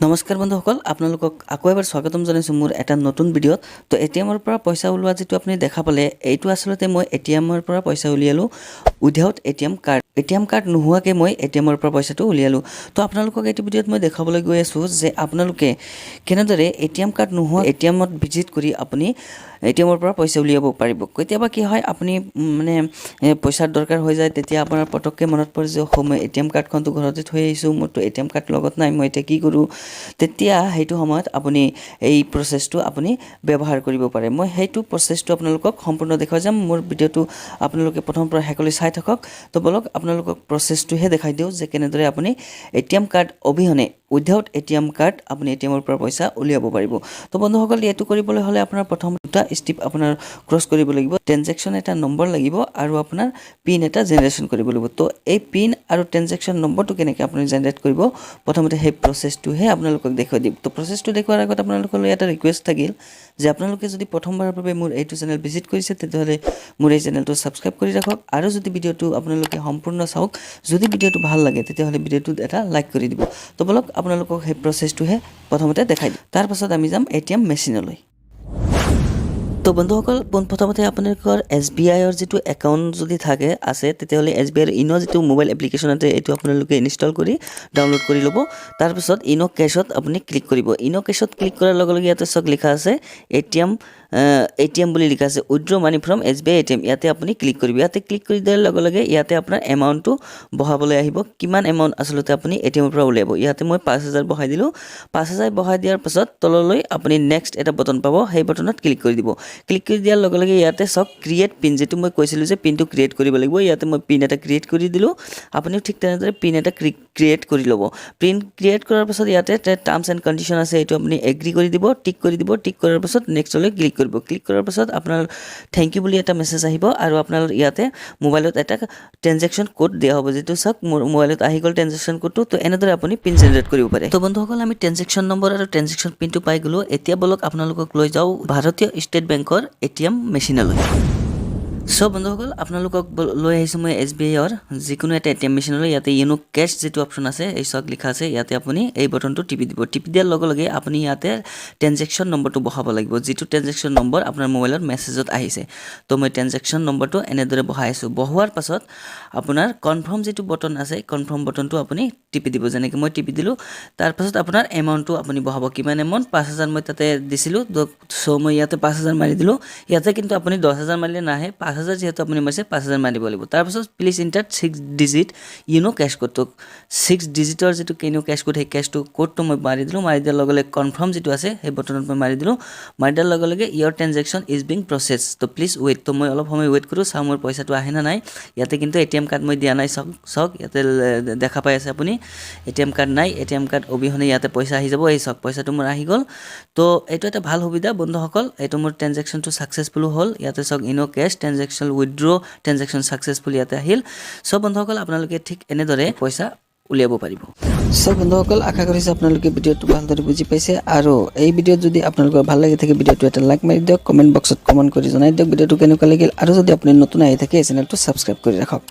নমস্কাৰ বন্ধুসকল আপোনালোকক আকৌ এবাৰ স্বাগতম জনাইছোঁ মোৰ এটা নতুন ভিডিঅ'ত। তো এটিএমৰ পৰা পইচা ওলোৱা যেটো আপুনি দেখা পালে এইটো আসলতে মই এটিএমৰ পৰা পইচা উলিয়ালো উইদাউট এটিএম কাৰ্ড নোহোৱাকৈ মই এটিএমৰ পৰা পইচাটো উলিয়ালো। তো আপোনালোকক এইটো ভিডিঅ'ত মই দেখাবলৈ গৈ আছোঁ যে আপোনালোকে কেনেদৰে এটিএম কাৰ্ড নোহোৱা এটিএমত ভিজিট কৰি আপুনি এটিএমৰ পৰা পইচা উলিয়াব পাৰিব। কেতিয়াবা কি হয় আপুনি মানে পইচাৰ দৰকাৰ হৈ যায়, তেতিয়া আপোনাৰ পটককৈ মনত পৰে যে মই এটিএম কাৰ্ডখনটো ঘৰতে থৈ আহিছোঁ, মোৰতো এটিএম কাৰ্ড লগত নাই, মই এতিয়া কি কৰোঁ। তেতিয়া সেইটো সময়ত আপুনি এই প্ৰচেছটো আপুনি ব্যৱহাৰ কৰিব পাৰে। মই সেইটো প্ৰচেছটো আপোনালোকক সম্পূৰ্ণ দেখাই যাম। মোৰ ভিডিঅ'টো আপোনালোকে প্ৰথমৰ পৰা শেষলৈ চাই থাকক। তো বলক আপোনালোকক প্ৰচেছটোহে দেখাই দিওঁ যে কেনেদৰে আপুনি এটিএম কাৰ্ড অবিহনে উইদাউট এটিএম কাৰ্ড আপুনি এটিএমৰ পৰা পইচা উলিয়াব পাৰিব। তো বন্ধুসকল এইটো কৰিবলৈ হ'লে আপোনাৰ প্ৰথম দুটা ষ্টেপ আপোনাৰ ক্ৰছ কৰিব লাগিব। ট্ৰেনজেকশ্যন এটা নম্বৰ লাগিব আৰু আপোনাৰ পিন এটা জেনেৰেশ্যন কৰিব লাগিব। তো এই পিন আৰু ট্ৰেনজেকশ্যন নম্বৰটো কেনেকৈ আপুনি জেনেৰেট কৰিব প্ৰথমতে সেই প্ৰচেছটোহে আপোনালোকক দেখুৱাই দিম। তো প্ৰচেছটো দেখুৱাৰ আগত আপোনালোকলৈ এটা ৰিকুৱেষ্ট থাকিল যে আপোনালোকে যদি প্ৰথমবাৰৰ বাবে মোৰ এইটো চেনেল ভিজিট কৰিছে তেতিয়াহ'লে মোৰ এই চেনেলটো ছাবস্ক্ৰাইব কৰি ৰাখক আৰু যদি ভিডিঅ'টো আপোনালোকে সম্পূৰ্ণ চাওক, যদি ভিডিঅ'টো ভাল লাগে তেতিয়াহ'লে ভিডিঅ'টোত এটা লাইক কৰি দিব। তো বলক আপোনালোকক সেই প্ৰচেছটোহে প্ৰথমতে দেখাই দিম। তাৰপাছত আমি যাম এটিএম মেচিনলৈ। তো বন্ধুসকল প্ৰথমতে আপোনালোকৰ SBIৰ যিটো একাউণ্ট যদি আছে তেতিয়াহ'লে SBIৰ ইনো যিটো মোবাইল এপ্লিকেশ্যন আছে এইটো আপোনালোকে ইনষ্টল কৰি ডাউনলোড কৰি ল'ব। তাৰপিছত ইনো কেছত আপুনি ক্লিক কৰিব। ইনো কেছত ক্লিক কৰাৰ লগে লগে ইয়াতে চক লিখা আছে এটিএম বুলি লিখা আছে, withdraw money from SBI ATM। ইয়াতে আপুনি ক্লিক কৰিব। ইয়াতে ক্লিক কৰি দিয়াৰ লগে লগে ইয়াতে আপোনাৰ এমাউণ্টটো বহাবলৈ আহিব, কিমান এমাউণ্ট আচলতে আপুনি এটিএমৰ পৰা উলিয়াব। ইয়াতে মই 5,000 বহাই দিলোঁ। 5,000 বহাই দিয়াৰ পাছত তললৈ আপুনি নেক্সট এটা বটন পাব, সেই বটনত ক্লিক কৰি দিব। ক্লিক কৰি দিয়াৰ লগে লগে ইয়াতে চাওক ক্ৰিয়েট পিন, যিটো মই কৈছিলোঁ যে পিনটো ক্ৰিয়েট কৰিব লাগিব। ইয়াতে মই পিন এটা ক্ৰিয়েট কৰি দিলোঁ। আপুনিও ঠিক তেনেদৰে পিন এটা ক্ৰিয়েট কৰি ল'ব। পিন ক্ৰিয়েট কৰাৰ পাছত ইয়াতে টাৰ্মছ এণ্ড কণ্ডিশ্যন আছে, এইটো আপুনি এগ্ৰি কৰি দিব, টিক কৰি দিব। টিক কৰাৰ পাছত নেক্সটলৈ ক্লিক কৰিব। ক্লিক কৰাৰ পাছত আপোনাৰ থেংক ইউ বুলি এটা মেছেজ আহিব আৰু আপোনাৰ ইয়াতে মোবাইলত এটা ট্ৰেনজেকশ্যন কোড দিয়া হ'ব, যিটো চাওক মোৰ মোবাইলত আহি গ'ল ট্ৰেনজেকশ্যন কোডটো। তো এনেদৰে আপুনি পিন জেনেৰেট কৰিব পাৰে। তো বন্ধুসকল আমি ট্ৰেনজেকশ্যন নম্বৰ আৰু ট্ৰেনজেকশ্যন পিনটো পাই গ'লোঁ। এতিয়া বলক আপোনালোকক লৈ যাওঁ ভাৰতীয় ষ্টেট বেংকৰ এটিএম মেচিনলৈ। সব বন্ধুসকল আপোনালোকক লৈ আহিছোঁ মই SBIৰ যিকোনো এটা এটিএম মেচিনলৈ। ইয়াতে ইনো কেছ যিটো অপশ্যন আছে এই চক লিখা আছে, ইয়াতে আপুনি এই বটনটো টিপি দিব। টিপি দিয়াৰ লগে লগে আপুনি ইয়াতে ট্ৰেনজেকশ্যন নম্বৰটো বহাব লাগিব, যিটো ট্ৰেনজেকশ্যন নম্বৰ আপোনাৰ মোবাইলত মেছেজত আহিছে। তো মই ট্ৰেনজেকশ্যন নম্বৰটো এনেদৰে বহাই আছোঁ। বহোৱাৰ পাছত আপোনাৰ কনফাৰ্ম যিটো বটন আছে কনফাৰ্ম বটনটো আপুনি টিপি দিব, যেনেকৈ মই টিপি দিলোঁ। তাৰপাছত আপোনাৰ এমাউণ্টটো আপুনি বহাব, কিমান এমাউণ্ট 5,000 মই তাতে দিছিলোঁ। চ' মই ইয়াতে 5,000 মাৰি দিলোঁ। ইয়াতে কিন্তু আপুনি 10,000 মাৰিলে নাহে, 5,000 যিহেতু আপুনি মাৰিছে 5,000 মাৰিব লাগিব। তাৰপাছত প্লিজ ইণ্টাৰ 6 ডিজিট ইনো কেছ কোডটো, 6 ডিজিটৰ যিটো ইনো কেছ কোড সেই কেছটো কোডটো মই মাৰি দিলোঁ। মাৰি দিয়াৰ লগে লগে কনফাৰ্ম যিটো আছে সেই বটনত মই মাৰি দিলোঁ। মাৰি দিয়াৰ লগে লগে ইয়ৰ ট্ৰেনজেকশ্যন ইজ বিং প্ৰচেছ, তো প্লিজ ৱেইট। তো মই অলপ সময় ৱেইট কৰোঁ, চাওঁ মোৰ পইচাটো আহে না নাই। ইয়াতে কিন্তু এটিএম কাৰ্ড মই দিয়া নাই, চাওক ইয়াতে দেখা পাই আছে আপুনি এটিএম কাৰ্ড নাই। এটিএম কাৰ্ড অবিহনে ইয়াতে পইচা আহি যাব। এই চাওক পইচাটো মোৰ আহি গ'ল। তো এইটো এটা ভাল সুবিধা বন্ধুসকল, এইটো মোৰ ট্ৰেনজেকশ্যনটো ছাকচেছফুল হ'ল। ইয়াতে চাওক ইনো cash transaction withdraw transaction successful ইয়াতে আহিল। সব বন্ধুসকল আপোনালোকে ঠিক এনেদৰে পইচা উলিয়াব পাৰিব। সব বন্ধুসকল আশা কৰিছোঁ আপোনালোকে ভিডিঅ'টো ভালদৰে বুজি পাইছে আৰু এই ভিডিঅ'ত যদি আপোনালোকৰ ভাল লাগি থাকে ভিডিঅ'টো এটা লাইক মাৰি দিয়ক, কমেণ্ট বক্সত কমেণ্ট কৰি জনাই দিয়ক ভিডিঅ'টো কেনেকুৱা লাগিল আৰু যদি আপুনি নতুন আহি থাকে এই চেনেলটো ছাবস্ক্ৰাইব কৰি ৰাখক।